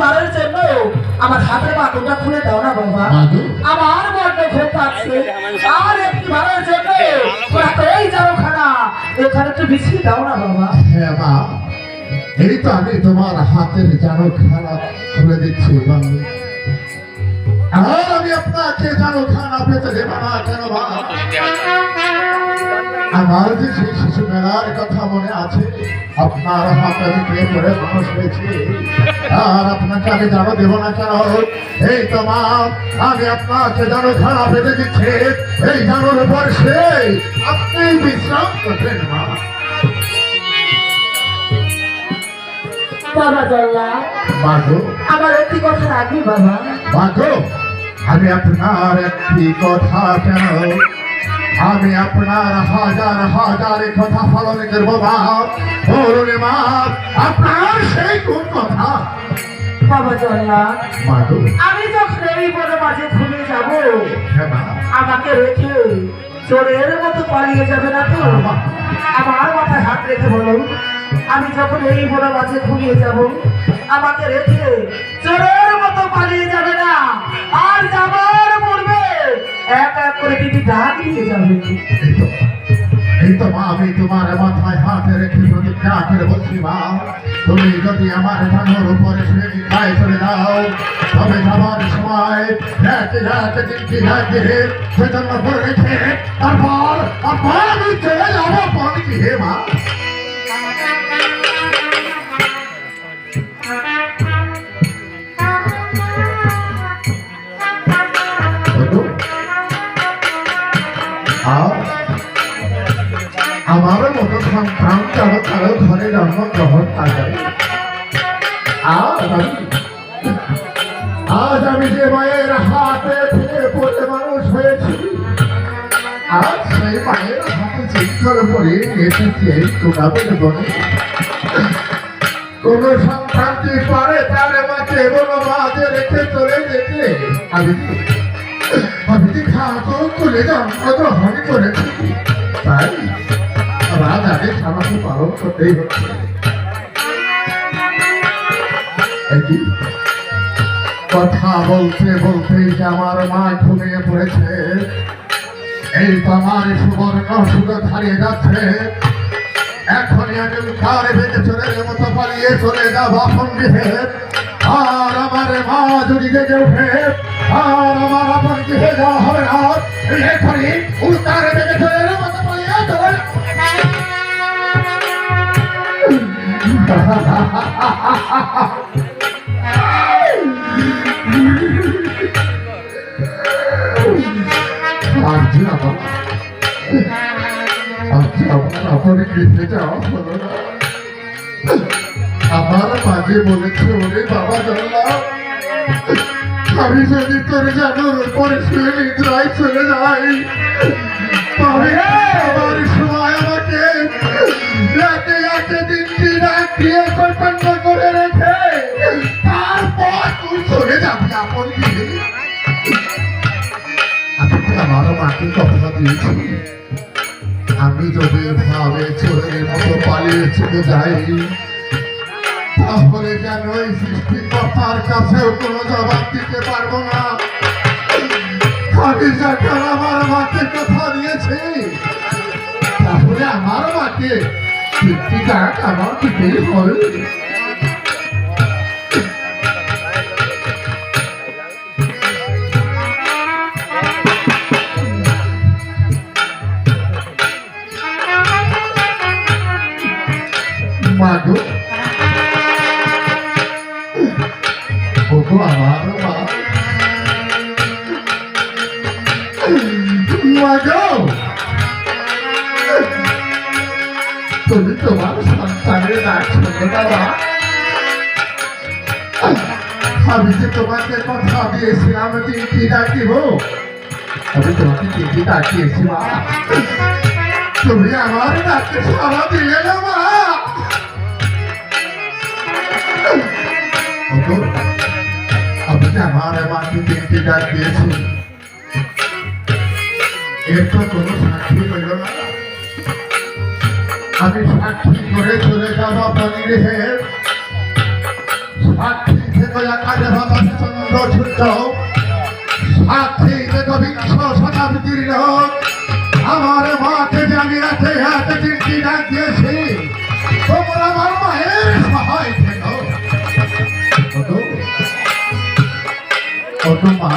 বারের জন্য আমার হাতের বাটনটা খুলে দাও না বাবা, আমার বড্ড ঘুম পাচ্ছে। আর একটি বারের জন্য এই যাও খানা এখানে একটু বিছিয়ে দাও না বাবা। হ্যাঁ মা, এই তো আমি তোমার হাতের জানো খানা খুলে দিচ্ছি বাবু। আর আমি আপনাকে জানো খানা পেতে দেব না কেন মা? আমার যে সেই শিশুবেলার কথা মনে আছে, আপনার হাতে আমি প্রেম করে মানুষ হয়েছি, আর আপনাকে আমি জানো দেবো না কেন? এই তো মা, আমি আপনাকে জানো খানা পেতে দিচ্ছি, এই জানোর উপর সে আপনি বিশ্রাম করবেন মা। বাবা জল্লা মাগো, আমার একটি কথা রাখবি বাবা। মাগো, আমি আপনার একটি কথা কেন, আমি আপনার হাজার হাজার কথা পালন করবো মা। বলুন মা, আপনার সেই কোন কথা? বাবা জল্লা মাগো, আমি যখন এই বড় মাঝে ঘুমিয়ে যাবো, হ্যাঁ মা, আমাকে রেখে চোরের মতো পালিয়ে যাবে না তো? আমার মাথায় হাত রেখে বলো, আমি যখন এই বড় মাঝে ঘুমিয়ে যাব, আমাকে রেখে চোরের মতো পালিয়ে যাবে না? আর যাবার পূর্বে এক এক করে দিদি ডাক দিয়ে যাবে। এই তো মা, আমি তোমার মাথায় হাত রেখে প্রতিজ্ঞা করে বলছি মা, তুমি যদি আমার জানোর উপরে শুয়ে খায় চলে যাও, তবে যাবার সময় এক এক দিনটি লাগিয়ে সেজন্য করে রেখে তারপর আমি চলে যাবো পরে কি হে মা? আমার মতো সন্তান কারো কারো ঘরে জন্মগ্রহণ করে। আজ আমি যে মায়ের হাতে থেকে পড়ে মানুষ হয়েছি, আজ সেই মায়ের হাতে চিৎকার পরে এসেছি এই তোকাবের বনে। কোন সন্তান কি পারে তার মাকে বলো মাঝে রেখে চলে যেতে? আমি যে খাতো তুলে জন্মগ্রহণ করেছি, তাই রাত আগে আমাকে পালন করতেই হচ্ছে। কথা বলতে বলতেই যে আমার মা ঘুমিয়ে পড়েছে, এই তো আমার সুবর্ণ সুযোগ হারিয়ে যাচ্ছে। এখনই আমি কার ভেঙে চলে মতো পালিয়ে চলে যাবো আপন গৃহে। আর আমার মা যদি জেগে উঠে আর আমার আপন গৃহে যাওয়া হবে না, এখনই উল্টার ভেঙে চলে মতো পালিয়ে চলে। আমার মাঝে বলেছে, ওরে বাবা জল্লা, আমি যদি তোর জানোর উপরে শুয়ে নিদ্রায় চলে যাই, তবে আমার সময় আমাকে একে একে দিনটি রাত দিয়ে কল্পন্য করে রেখে তারপর তুই চলে যাবি আপন গৃহে। আমি আমার মাকে কথা দিয়েছি, আমি যদি ভাবে চোরের মতো পালিয়ে চলে যাই, তাহলে যেন এই সৃষ্টিকর্তার কাছেও কোনো জবাব দিতে পারবো না। আমি যখন আমার মাকে কথা দিয়েছি, তাহলে আমার মাকে তৃপ্তিটা আমার দিতেই হবে। মাগো, ওগো আমার মা, মাগো, তুমি তোমার সন্তানের ডাক শুনে বাবা। আমি যে তোমাকে কথা দিয়েছিলাম তিনটি ডাকিব, আমি তোমাকে তিনটি ডাকিয়েছি মা, তুমি আমার ডাকে সাড়া দিলে না মা। আমি যে আমার মাকে তিনটি ডাক দিয়েছি, এর তো কোনো সাক্ষী হইল না। আমি সাক্ষী করে চলে যাব পানি রেখে, সাক্ষী থেকে আকাশে বাতাসে চন্দ্র সূর্য সাথে দেখো বিংশ শতাব্দীর লোক আমার মাকে জানিয়াতে এত চিঠি ডাক দিয়েছি তোমরা আমার মায়ের সহায় থেকো। মা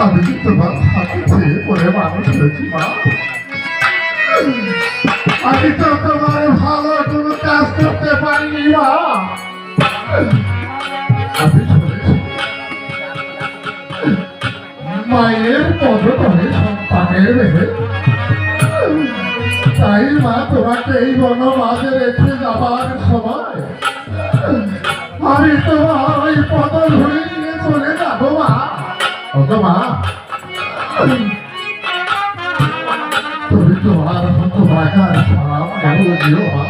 আমি তোমার হাতে ছেড়ে পড়ে মানুষ হয়েছি মা। আমি তো তোমার ভালো কোনো কাজ করতে পারিনি মা। আমি শুনেছি মায়ের পদতলে সন্তানের মেয়ে, তাই মা তোমাকে এই বনবাসে রেখে যাবার সময় আমি তোমার ওই পদ ধরে নিয়ে চলে যাবো মা। মা তুমি তোমার তোমাকার সালাম দিও মা।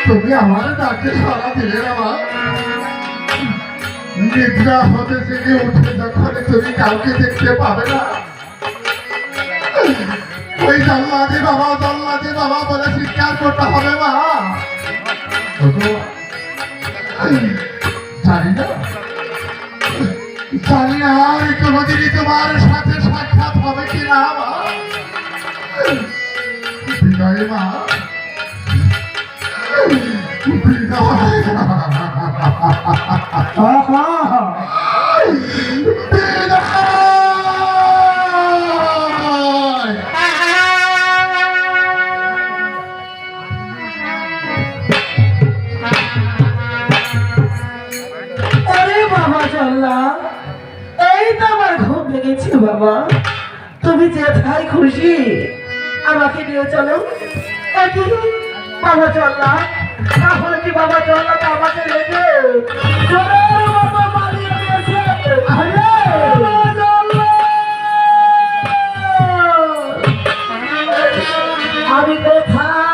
তুমি আমার ডাকে সারা দিলে না মা। নিদ্রা হতে জেগে উঠে যখন তুমি কাউকে দেখতে পাবে না, ওই জল্লাদি বাবা বলে চিৎকার করতে হবে মা। জানি না আমি কোনোদিনই তোমার সাথে সাক্ষাৎ হবে কিনা মা। বিদায় মা, এই তো আমার ঘুম ভেঙেছে বাবা। তুমি যেথায় খুশি আমাকে নিয়ে চলো। বাবা চল্লা, তাহলে কি বাবা চল্লা তো আমাকে রেখে পালিয়ে গেছে? আমি কোথায়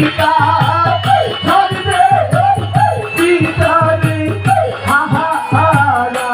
পিতা ধরবে পিতারে হাহারা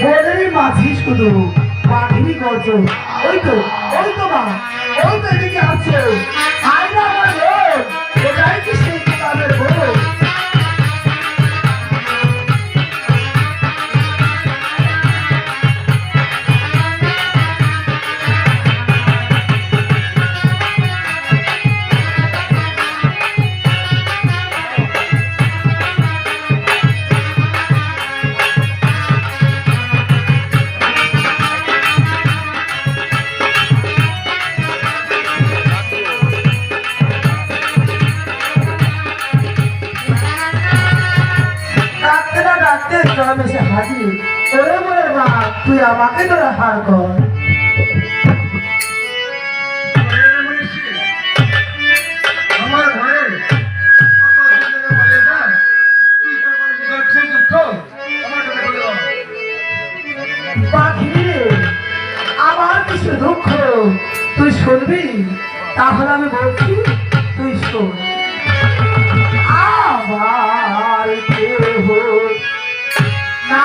ওরে ভাই শুধু পাখিরই গর্জন। ওই তো মা, ওই তো এদিকে আছে। আয় না আমার বোন, ওটাই কি সেই কিতাবের বোন? এসে হাজির। ওরে মোরে মা, তুই আমাকে তোরা হার কর। আমার ঘরে পাখি, আমার কিছু দুঃখ তুই শুনবি? তাহলে আমি বলছি, তুই শোন। আমার কেহ না